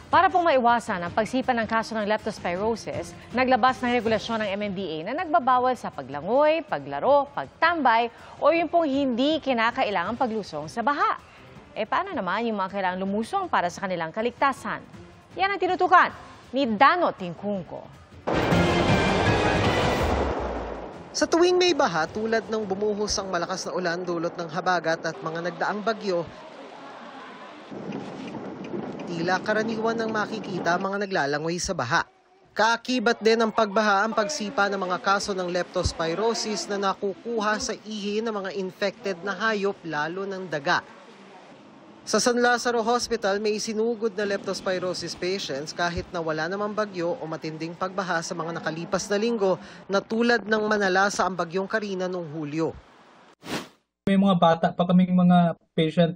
Para pong maiwasan ang pagsipa ng kaso ng leptospirosis, naglabas ng regulasyon ng MMDA na nagbabawal sa paglangoy, paglaro, pagtambay o yung pong hindi kinakailangang paglusong sa baha. Paano naman yung mga kailangang lumusong para sa kanilang kaligtasan? Yan ang tinutukan ni Dano Tingkungko. Sa tuwing may baha tulad ng bumuhos ang malakas na ulan dulot ng habagat at mga nagdaang bagyo, tila karaniwan ng makikita mga naglalangoy sa baha. Kaakibat din ng pagbaha ang pagsipa ng mga kaso ng leptospirosis na nakukuha sa ihi ng mga infected na hayop lalo ng daga. Sa San Lazaro Hospital, may isinugod na leptospirosis patients kahit na wala namang bagyo o matinding pagbaha sa mga nakalipas na linggo na tulad ng manalasa ang bagyong Karina noong Hulyo. May mga bata pa kaming mga patient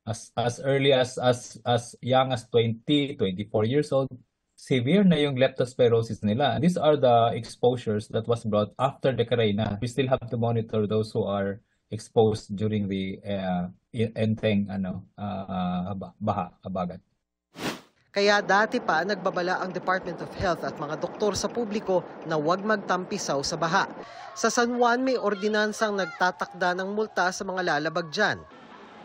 as early as young as 20, 24 years old. Severe na yung leptospirosis nila. These are the exposures that was brought after the Karina. We still have to monitor those who are exposed during the enteng habagat. Kaya dati pa nagbabala ang Department of Health at mga doktor sa publiko na huwag magtampisaw sa baha. Sa San Juan may ordinansang nagtatakda ng multa sa mga lalabag dyan.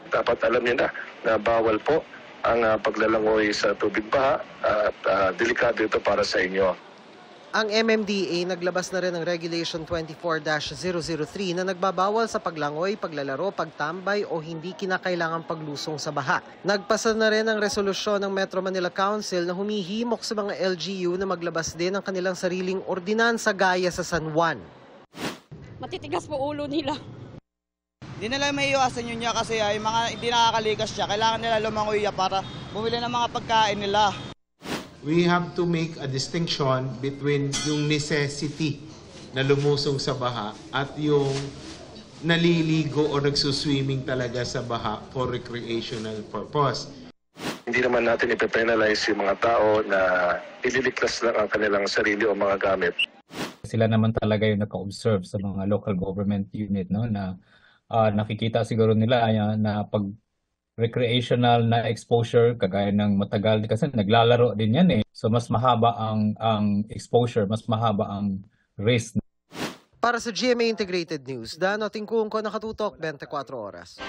Dapat alam niyo na bawal po ang paglalangoy sa tubig baha at delikado ito para sa inyo. Ang MMDA naglabas na rin ng Regulation 24-003 na nagbabawal sa paglangoy, paglalaro, pagtambay o hindi kinakailangang paglusong sa baha. Nagpasa na rin ang resolusyon ng Metro Manila Council na humihimok sa mga LGU na maglabas din ng kanilang sariling ordinansa gaya sa San Juan. Matitigas po ulo nila. Hindi nila may iwasan yun niya kasi yung mga hindi nakakalikas siya, kailangan nila lumangoy para bumili ng mga pagkain nila. We have to make a distinction between yung necessity na lumusong sa baha at yung naliligo o nagsuswimming talaga sa baha for recreational purpose. Hindi naman natin ipe-penalize yung mga tao na ililigtas lang ang kanilang sarili o mga gamit. Sila naman talaga yung naka-observe sa mga local government unit, no, na nakikita siguro nila na pag recreational na exposure kagaya ng matagal kasi naglalaro din yan So mas mahaba ang exposure, mas mahaba ang risk. Para sa GMA Integrated News, Dano Tingkungko, nakatutok 24 oras.